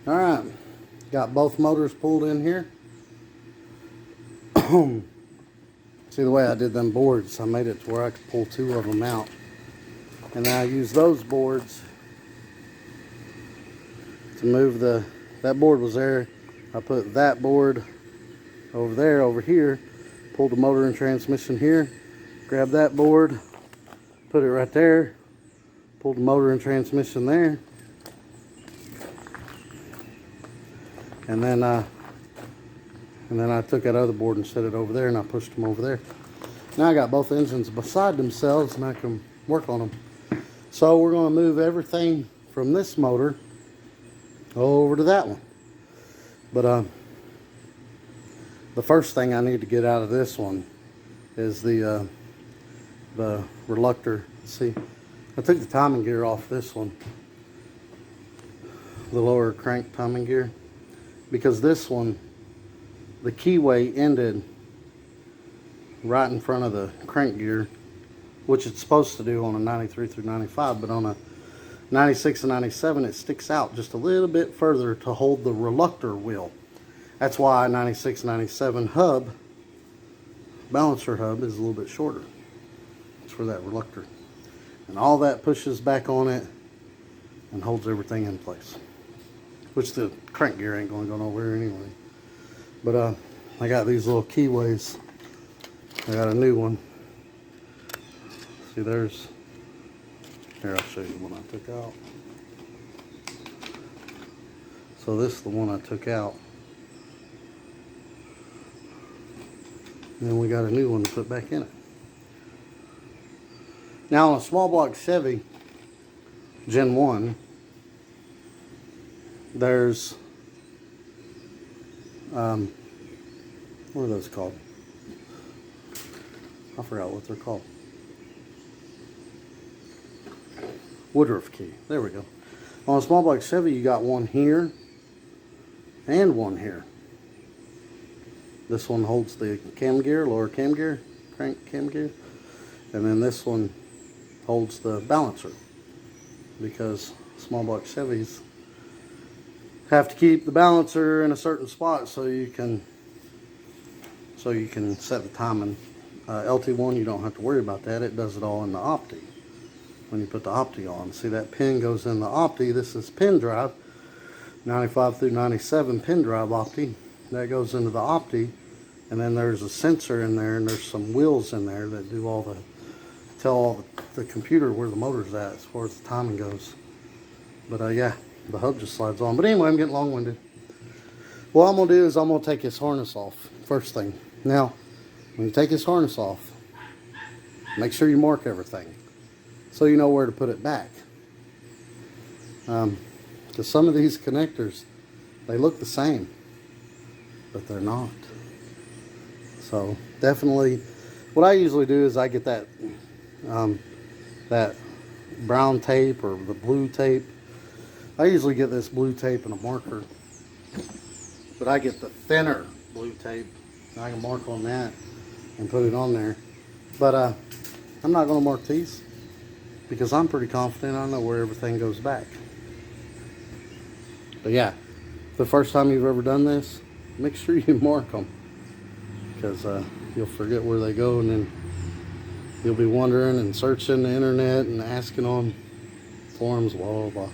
Alright, got both motors pulled in here. See the way I did them boards, I made it to where I could pull two of them out. And then I use those boards to move that board was there. I put that board over there, over here, pulled the motor and transmission here, grabbed that board, put it right there, pulled the motor and transmission there, and then I took that other board and set it over there, and I pushed them over there. Now I got both engines beside themselves, and I can work on them. So we're going to move everything from this motor over to that one. But the first thing I need to get out of this one is the Reluctor. See, I took the timing gear off this one, the lower crank timing gear, because this one, the keyway ended right in front of the crank gear, which it's supposed to do on a 93 through 95, but on a 96 and 97 it sticks out just a little bit further to hold the Reluctor wheel. That's why 96 97 hub, balancer hub, is a little bit shorter. It's for that Reluctor. And all that pushes back on it and holds everything in place. Which the crank gear ain't going to go nowhere anyway. But I got these little keyways. I got a new one. See, there's... Here, I'll show you the one I took out. So this is the one I took out. And then we got a new one to put back in it. Now on a small block Chevy Gen 1, there's what are those called? I forgot what they're called. Woodruff key. There we go. On a small block Chevy, you got one here and one here. This one holds the cam gear, lower cam gear, crank cam gear, and then this one holds the balancer, because small block Chevys have to keep the balancer in a certain spot so you can set the timing. LT1, you don't have to worry about that. It does it all in the Opti. When you put the Opti on, see that pin goes in the Opti. This is pin drive, 95 through 97 pin drive Opti. That goes into the Opti, and then there's a sensor in there, and there's some wheels in there that do all tell the computer where the motor's at as far as the timing goes. But yeah, the hub just slides on. But anyway, I'm getting long-winded. What I'm gonna do is I'm gonna take his harness off first thing. Now, when you take his harness off, make sure you mark everything so you know where to put it back. Because some of these connectors, they look the same, but they're not. So definitely, what I usually do is I get that that brown tape or the blue tape. I usually get this blue tape and a marker, but I get the thinner blue tape, and I can mark on that and put it on there. But I'm not going to mark these, because I'm pretty confident I know where everything goes back. But yeah, the first time you've ever done this, make sure you mark them, because you'll forget where they go, and then you'll be wondering and searching the internet and asking on forums, blah, blah, blah.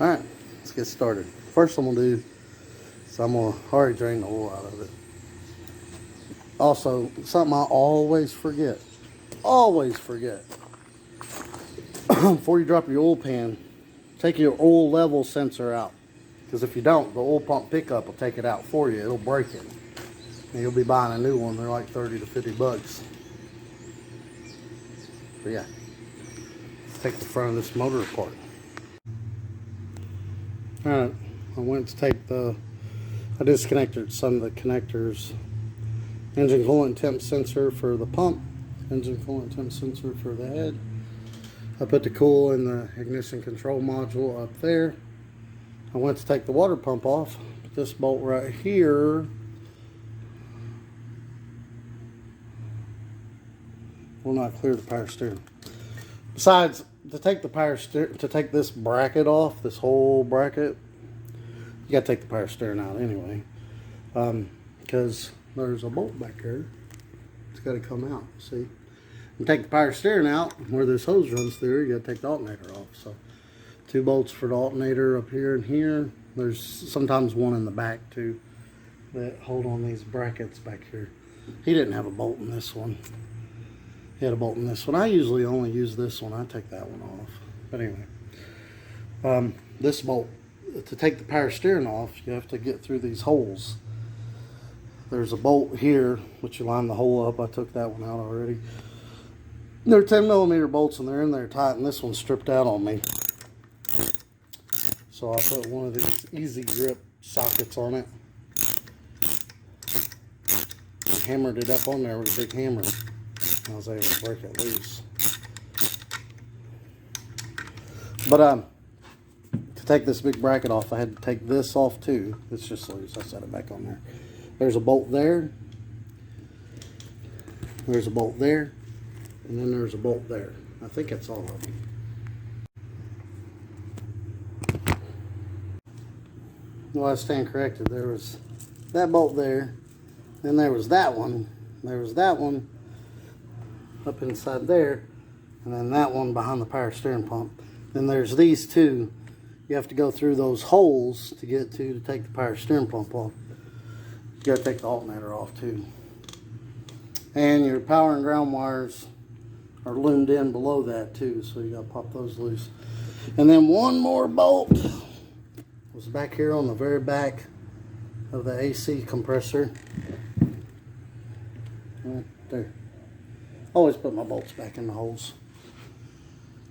Alright, let's get started. First I'm going to do is I'm going to already drain the oil out of it. Also, something I always forget, before you drop your oil pan, take your oil level sensor out. Because if you don't, the oil pump pickup will take it out for you. It'll break it. And you'll be buying a new one. They're like 30 to 50 bucks. But yeah, let's take the front of this motor apart. Alright, I went to take I disconnected some of the connectors. Engine coolant temp sensor for the pump. Engine coolant temp sensor for the head. I put the cool in the ignition control module up there. I went to take the water pump off. Put this bolt right here will not clear the power steering. Besides, to take the power steer, to take this bracket off, this whole bracket, You gotta take the power steering out anyway, because there's a bolt back there. It's gotta come out, see? And take the power steering out where this hose runs through, you gotta take the alternator off. So 2 bolts for the alternator up here and here. There's sometimes one in the back too that hold on these brackets back here. He didn't have a bolt in this one. He had a bolt in this one. I usually only use this one. I take that one off. But anyway, this bolt, to take the power steering off, you have to get through these holes. There's a bolt here, which you line the hole up. I took that one out already. They're 10mm bolts and they're in there tight, and this one's stripped out on me. So I put one of these easy grip sockets on it. Hammered it up on there with a big hammer. I was able to break it loose. But to take this big bracket off, I had to take this off too. It's just loose. I set it back on there. There's a bolt there. There's a bolt there. And then there's a bolt there. I think that's all of them. Well, I stand corrected. There was that bolt there. Then there was that one. There was that one up inside there. And then that one behind the power steering pump. Then there's these two. You have to go through those holes to get to take the power steering pump off. You got to take the alternator off too. And your power and ground wires are loomed in below that too, so you got to pop those loose. And then one more bolt was back here on the very back of the AC compressor. Right there. Always put my bolts back in the holes.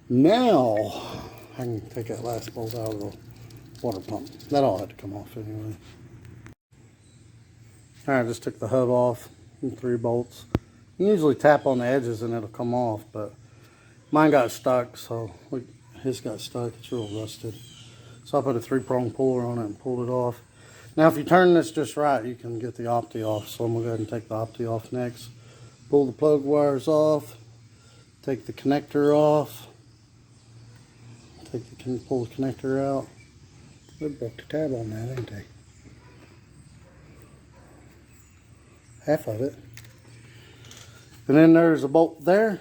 Now I can take that last bolt out of the water pump. That all had to come off anyway. Alright, I just took the hub off and 3 bolts. You usually tap on the edges and it'll come off, but mine got stuck, so his got stuck. It's real rusted. So I put a 3-prong puller on it and pulled it off. Now if you turn this just right, you can get the Opti off. So I'm going to go ahead and take the Opti off next. Pull the plug wires off. Take the connector off. Pull the connector out. They broke the tab on that, ain't they? Half of it. And then there's a bolt there,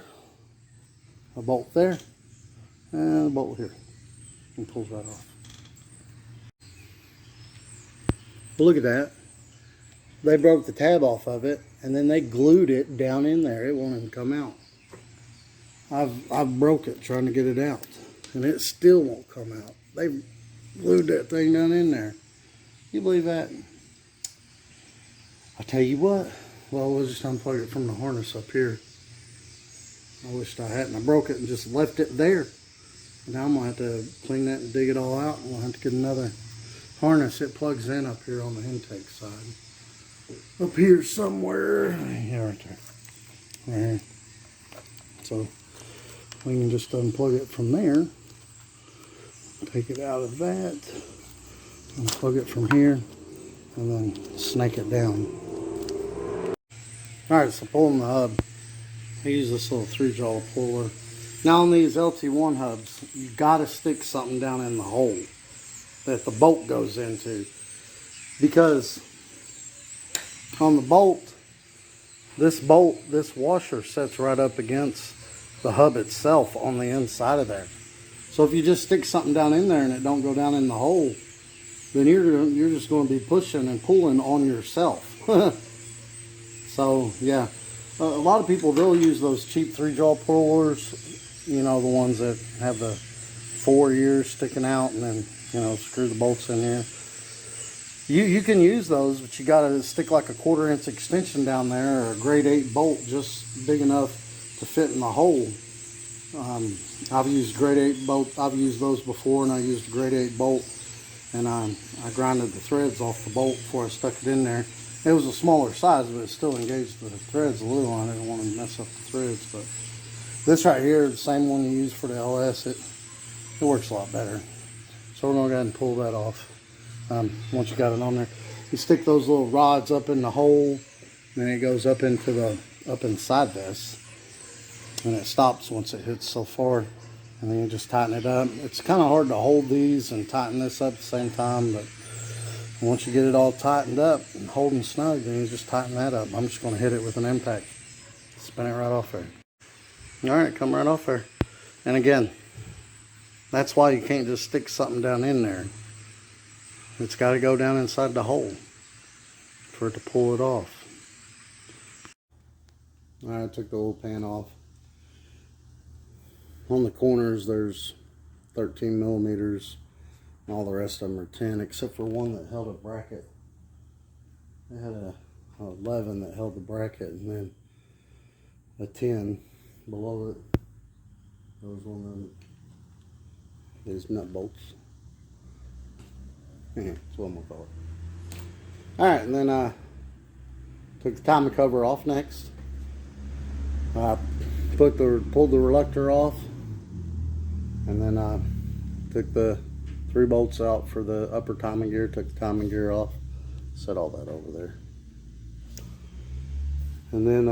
a bolt there, and a bolt here. And pulls right off. Well, look at that. They broke the tab off of it, and then they glued it down in there. It won't even come out. I've broke it trying to get it out, and it still won't come out. They glued that thing down in there. You believe that? I tell you what. Well, we'll just unplug it from the harness up here. I wished I hadn't. I broke it and just left it there. Now I'm going to have to clean that and dig it all out. And we'll have to get another harness. It plugs in up here on the intake side. Up here somewhere. Yeah, right there. Right here. So we can just unplug it from there. Take it out of that. Unplug it from here. And then snake it down. Alright, so pulling the hub. I use this little 3-jaw puller. Now on these LT1 hubs, you gotta stick something down in the hole that the bolt goes into. Because on the bolt, this washer sets right up against the hub itself on the inside of there. So if you just stick something down in there and it don't go down in the hole, then you're just going to be pushing and pulling on yourself. So yeah, a lot of people, they'll use those cheap 3-jaw pullers, you know, the ones that have the 4 ears sticking out and then, you know, screw the bolts in here. You can use those, but you got to stick like a 1/4-inch extension down there, or a grade 8 bolt just big enough to fit in the hole. I've used grade 8 bolt. I've used those before, and I used a grade 8 bolt, and I grinded the threads off the bolt before I stuck it in there. It was a smaller size, but it still engaged the threads a little. I didn't want to mess up the threads, but this right here, the same one you use for the LS, it works a lot better. So we're going to go ahead and pull that off. Once you got it on there, you stick those little rods up in the hole, and then it goes up inside this, and it stops once it hits so far, and then you just tighten it up. It's kind of hard to hold these and tighten this up at the same time, but Once you get it all tightened up and holding snug, then you just tighten that up. I'm just going to hit it with an impact. Spin it right off there. Alright, come right off there. And again, that's why you can't just stick something down in there. It's got to go down inside the hole for it to pull it off. Alright, I took the oil pan off. On the corners there's 13 millimeters. All the rest of them are 10, except for one that held a bracket. It had a 11 that held the bracket, and then a 10 below it. That was one of these nut bolts. That's what I'm gonna call it. Alright, and then I took the timing cover off next. I pulled the reluctor off, and then I took the 3 bolts out for the upper timing gear, took the timing gear off, set all that over there. And then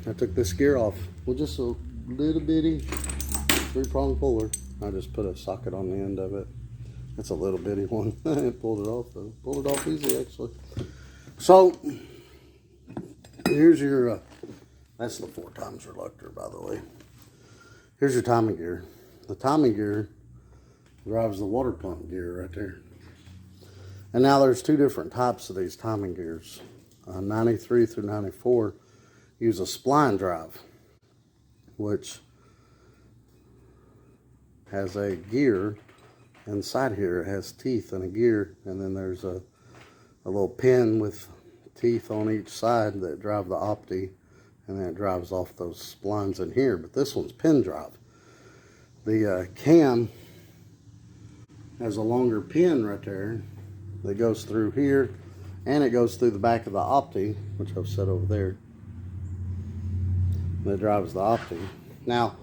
I took this gear off with just a little bitty 3-prong puller. I just put a socket on the end of it. That's a little bitty one. I pulled it off though. Pulled it off easy actually. So here's your, that's the 4x reluctor, by the way. Here's your timing gear. The timing gear drives the water pump gear right there. And now there's 2 different types of these timing gears. 93 through 94 use a spline drive, which has a gear inside here. It has teeth and a gear, and then there's a little pin with teeth on each side that drive the Opti, and then it drives off those splines in here. But this one's pin drive. The cam has a longer pin right there that goes through here, and it goes through the back of the Opti, which I've set over there. That drives the Opti. Now,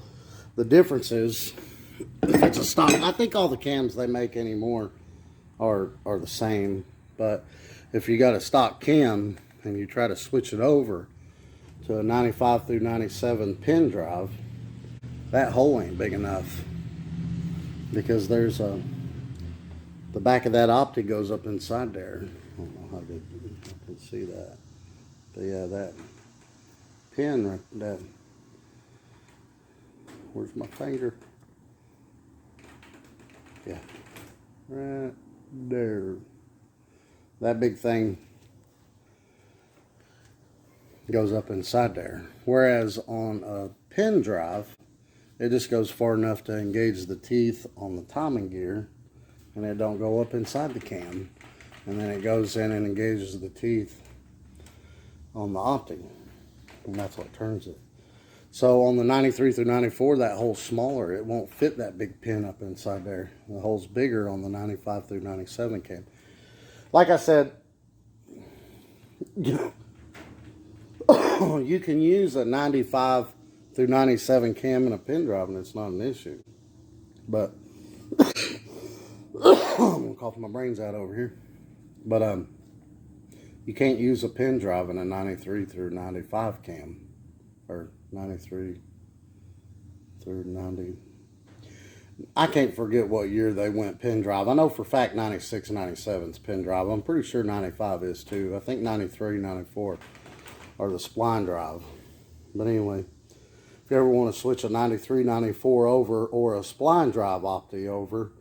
the difference is, if it's a stock, I think all the cams they make anymore are the same, but if you got a stock cam and you try to switch it over to a 95 through 97 pin drive, that hole ain't big enough, because there's the back of that Opti goes up inside there. I don't know how good I can see that. But yeah, that pin right that, where's my finger? Yeah, right there. That big thing goes up inside there. Whereas on a pin drive, it just goes far enough to engage the teeth on the timing gear, and it don't go up inside the cam. And then it goes in and engages the teeth on the Opti, and that's what turns it. So on the 93 through 94, that hole's smaller. It won't fit that big pin up inside there. The hole's bigger on the 95 through 97 cam. Like I said, you can use a 95 through 97 cam in a pin drive, and it's not an issue. But I'm gonna cough my brains out over here. But you can't use a pin drive in a 93 through 95 cam, or 93 through 90. I can't forget what year they went pin drive. I know for a fact 96 and 97 is pin drive. I'm pretty sure 95 is too. I think 93, 94 are the spline drive. But anyway, if you ever want to switch a 93, 94 over, or a spline drive Opti over,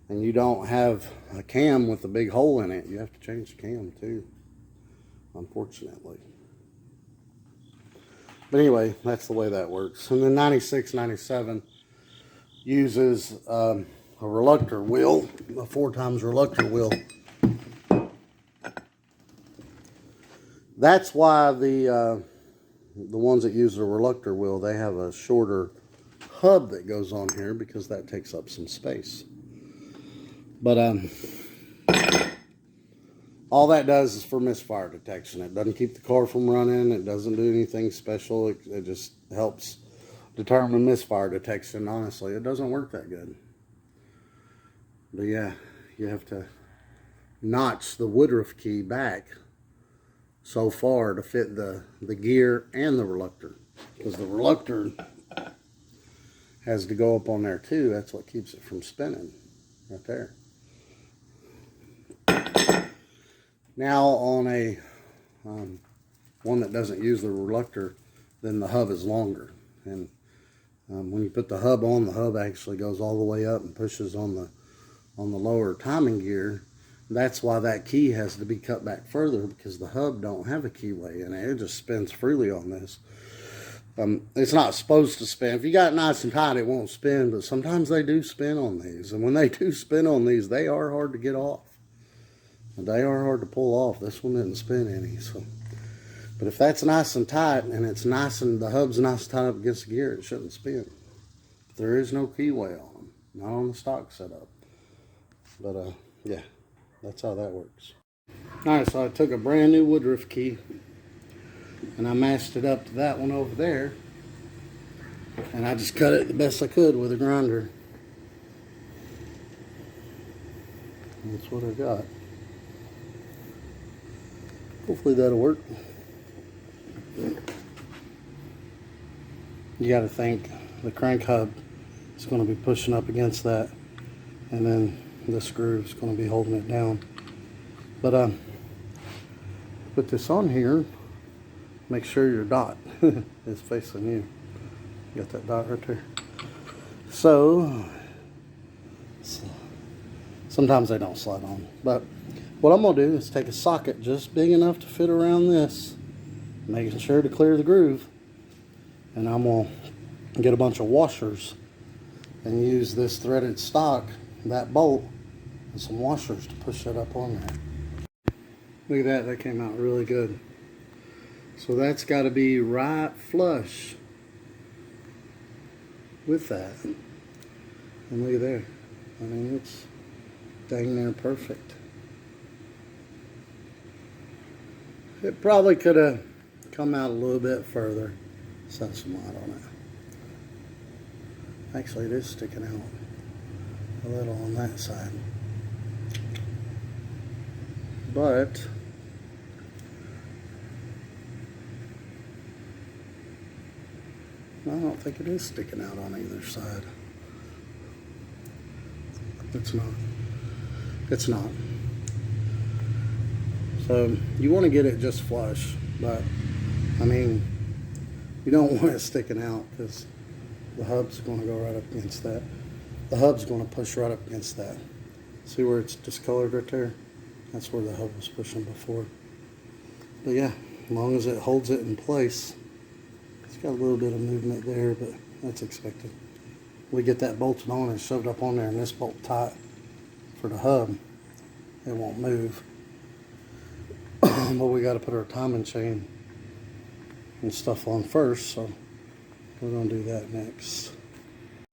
and you don't have a cam with a big hole in it, you have to change the cam too, unfortunately. But anyway, that's the way that works. And then 96, 97 uses a reluctor wheel, a 4x reluctor wheel. That's why the ones that use the reluctor wheel, they have a shorter hub that goes on here, because that takes up some space. But all that does is for misfire detection. It doesn't keep the car from running. It doesn't do anything special. It just helps determine misfire detection. Honestly, it doesn't work that good. But yeah, you have to notch the Woodruff key back so far to fit the gear and the reluctor, because the reluctor has to go up on there too. That's what keeps it from spinning right there. Now on a one that doesn't use the reluctor, then the hub is longer. And when you put the hub on, the hub actually goes all the way up and pushes on the lower timing gear. That's why that key has to be cut back further, because the hub don't have a keyway in it. It just spins freely on this. It's not supposed to spin. If you got it nice and tight, it won't spin, but sometimes they do spin on these. And when they do spin on these, they are hard to get off. They are hard to pull off. This one didn't spin any. So, but if that's nice and tight, and it's nice and the hub's nice and tight up against the gear, it shouldn't spin. But there is no keyway on them, not on the stock setup. But yeah, that's how that works. All right, so I took a brand new Woodruff key and I matched it up to that one over there, and I just cut it the best I could with a grinder. That's what I got. Hopefully that'll work. You got to think the crank hub is going to be pushing up against that, and then the screw is going to be holding it down. But put this on here. Make sure your dot is facing you. Got that dot right there. So sometimes they don't slide on. But what I'm going to do is take a socket just big enough to fit around this, making sure to clear the groove. And I'm going to get a bunch of washers and use this threaded stock, that bolt, and some washers to push that up on there. Look at that, that came out really good. So that's got to be right flush with that. And look at there. I mean, it's dang near perfect. It probably could have come out a little bit further. Set some light on it. Actually, it is sticking out a little on that side. But I don't think it is sticking out on either side. It's not. It's not. So you want to get it just flush, but I mean, you don't want it sticking out, because the hub's going to go right up against that. The hub's going to push right up against that. See where it's discolored right there? That's where the hub was pushing before. But yeah, as long as it holds it in place. It's got a little bit of movement there, but that's expected. We get that bolted on and shoved up on there, and this bolt tight for the hub, it won't move. But we got to put our timing chain and stuff on first, so we're going to do that next.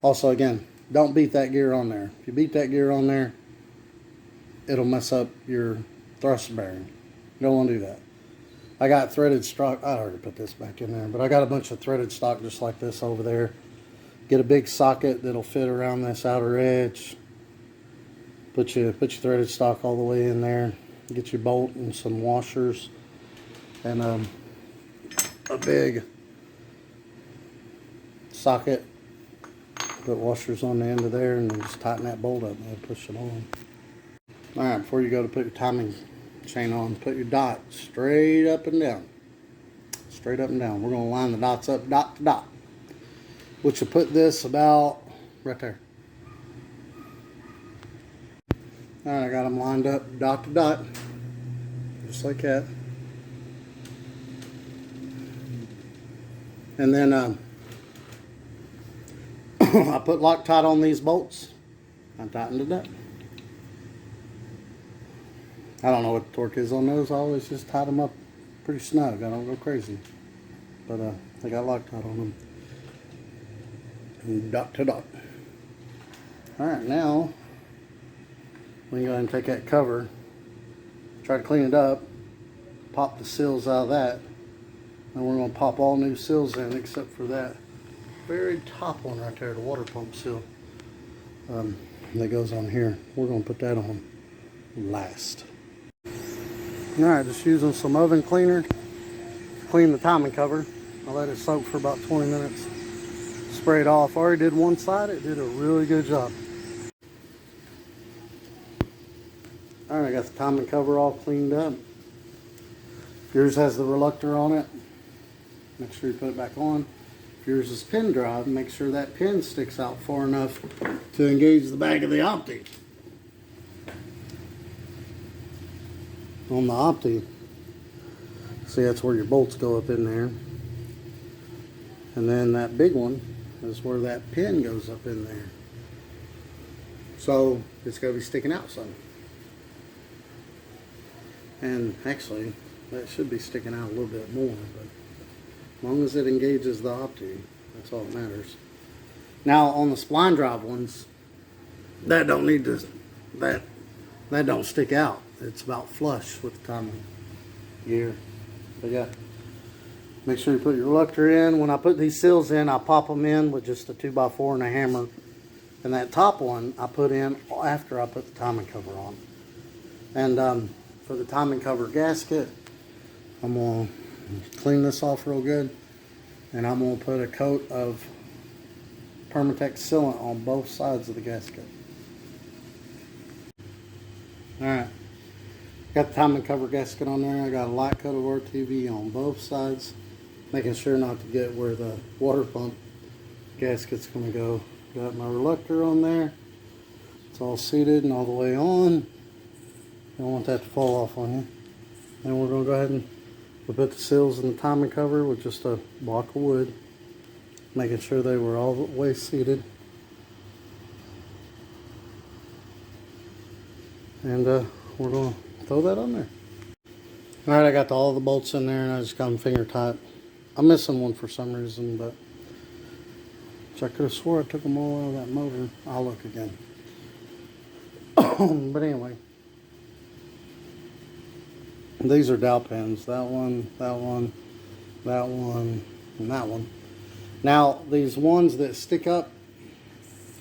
Also, again, don't beat that gear on there. If you beat that gear on there, it'll mess up your thrust bearing. You don't want to do that. I got threaded stock. I already put this back in there, but I got a bunch of threaded stock just like this over there. Get a big socket that'll fit around this outer edge. Put your threaded stock all the way in there. Get your bolt and some washers, and a big socket. Put washers on the end of there, and then just tighten that bolt up and push it on. All right, before you go to put your timing chain on, put your dot straight up and down. Straight up and down. We're going to line the dots up dot to dot, which will put this about right there. All right, I got them lined up dot to dot, just like that. And then I put Loctite on these bolts. I tightened it up. I don't know what the torque is on those. I always just tie them up pretty snug. I don't go crazy. But I got Loctite on them. And dot to dot. Alright, now we can go ahead and take that cover, try to clean it up, pop the seals out of that, and we're going to pop all new seals in except for that very top one right there, the water pump seal that goes on here. We're going to put that on last. Alright, just using some oven cleaner, clean the timing cover. I let it soak for about 20 minutes. Spray it off. I already did one side, it did a really good job. Alright, I got the timing cover all cleaned up. If yours has the Reluctor on it, make sure you put it back on. If yours is pin drive, make sure that pin sticks out far enough to engage the back of the Opti. On the Opti, see, that's where your bolts go up in there. And then that big one is where that pin goes up in there. So it's got to be sticking out some. And actually, that should be sticking out a little bit more, but as long as it engages the Opti, that's all that matters. Now on the spline drive ones, that don't need to, that don't stick out. It's about flush with the timing gear. But yeah, make sure you put your Reluctor in. When I put these seals in, I pop them in with just a 2x4 and a hammer. And that top one I put in after I put the timing cover on. And for the timing cover gasket, I'm going to clean this off real good. And I'm going to put a coat of Permatex sealant on both sides of the gasket. Alright, got the timing cover gasket on there. I got a light coat of RTV on both sides, making sure not to get where the water pump gasket's going to go. Got my Reluctor on there. It's all seated and all the way on. You don't want that to fall off on you. Then we're going to go ahead and put the seals in the timing cover with just a block of wood, making sure they were all the way seated. And we're going to throw that on there. Alright, I got all the bolts in there and I just got them finger tight. I'm missing one for some reason, but I could have swore I took them all out of that motor. I'll look again. But anyway, these are dowel pins. That one, that one, that one, and that one. Now, these ones that stick up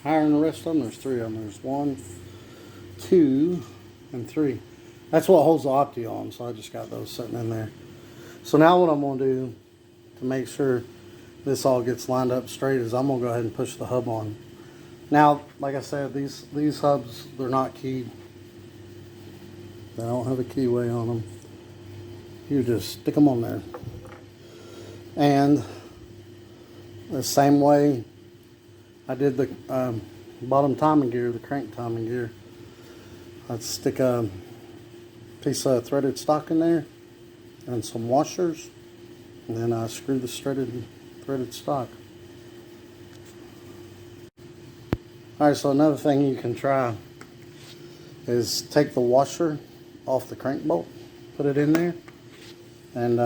higher than the rest of them, there's 3 of them. There's 1, 2, and 3. That's what holds the Opti on, so I just got those sitting in there. So now what I'm going to do to make sure this all gets lined up straight is I'm going to go ahead and push the hub on. Now, like I said, these hubs, they're not keyed. They don't have a keyway on them. You just stick them on there. And the same way I did the bottom timing gear, the crank timing gear, I'd stick a piece of threaded stock in there and some washers, and then I screw the threaded stock. Alright, so another thing you can try is take the washer off the crank bolt, put it in there, and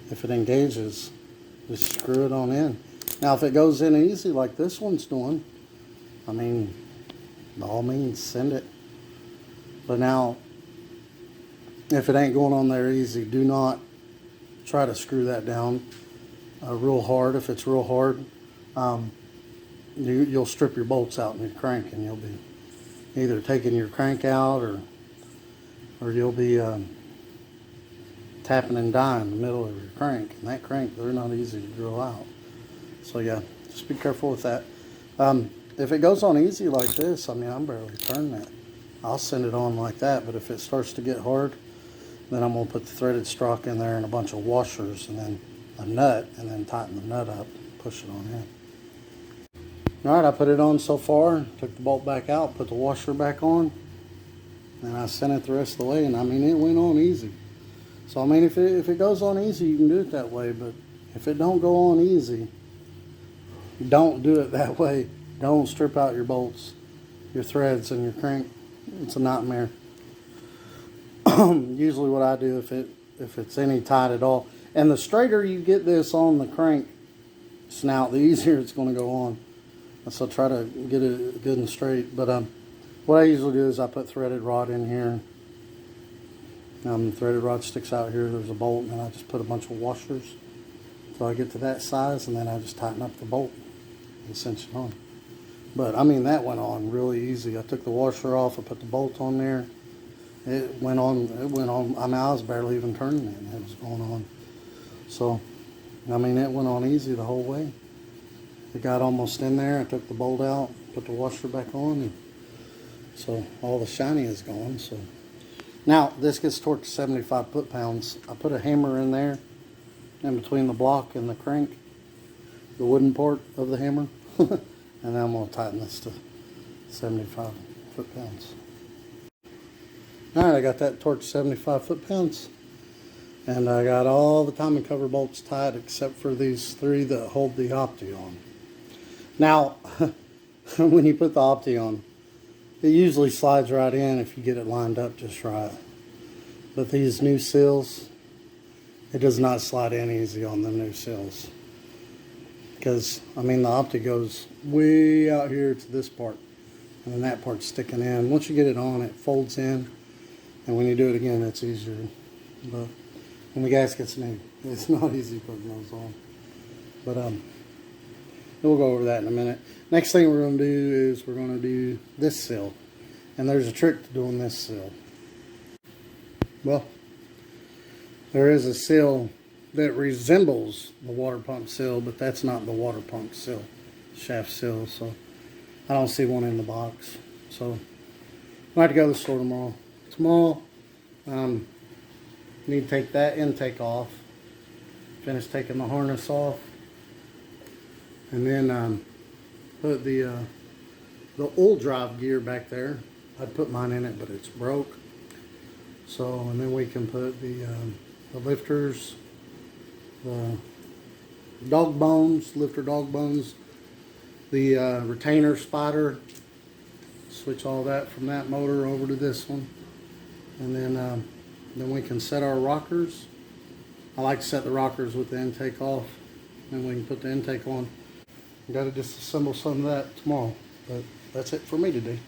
if it engages, just screw it on in. Now if it goes in easy like this one's doing, I mean, by all means send it. But now, if it ain't going on there easy, do not try to screw that down real hard. If it's real hard, you'll strip your bolts out in your crank, and you'll be either taking your crank out or you'll be tapping and dying in the middle of your crank. And that crank, they're not easy to drill out. So yeah, just be careful with that. If it goes on easy like this, I mean, I'm barely turning it. I'll send it on like that, but if it starts to get hard, then I'm going to put the threaded stock in there and a bunch of washers and then a nut, and then tighten the nut up and push it on in. Alright, I put it on so far, took the bolt back out, put the washer back on, and I sent it the rest of the way, and I mean, it went on easy. So I mean, if it goes on easy, you can do it that way, but if it don't go on easy, don't do it that way. Don't strip out your bolts, your threads, and your crank. It's a nightmare. Usually what I do, if it's any tight at all, and the straighter you get this on the crank snout, the easier it's going to go on. So try to get it good and straight. But what I usually do is I put threaded rod in here. The threaded rod sticks out here. There's a bolt, and I just put a bunch of washers so I get to that size, and then I just tighten up the bolt and cinch it on. But I mean, that went on really easy. I took the washer off, I put the bolt on there. It went on. I mean, I was barely even turning it, and it was going on. So, I mean, it went on easy the whole way. It got almost in there. I took the bolt out, put the washer back on, and so all the shiny is gone. So Now, this gets torqued to 75 foot-pounds. I put a hammer in there, in between the block and the crank, the wooden part of the hammer. And then I'm going to tighten this to 75 foot-pounds. Alright, I got that torqued to 75 foot-pounds. And I got all the timing cover bolts tight except for these 3 that hold the Opti on. Now, when you put the Opti on, it usually slides right in if you get it lined up just right. But these new seals, it does not slide in easy on the new seals. Because, I mean, the Opti goes way out here to this part. And then that part's sticking in. Once you get it on, it folds in. And when you do it again, it's easier. But when the gasket's new, it's not easy putting those on. But we'll go over that in a minute. Next thing we're going to do is we're going to do this seal. And there's a trick to doing this seal. Well, there is a seal that resembles the water pump seal, but that's not the water pump seal, shaft seal. So I don't see one in the box. So I have to go to the store tomorrow. Need to take that intake off, finish taking the harness off, and then put the oil drive gear back there. I'd put mine in it, but it's broke. So, and then we can put the lifters, the dog bones, lifter dog bones, the retainer spider, switch all that from that motor over to this one. And then we can set our rockers. I like to set the rockers with the intake off, and we can put the intake on. Got to disassemble some of that tomorrow, but that's it for me today.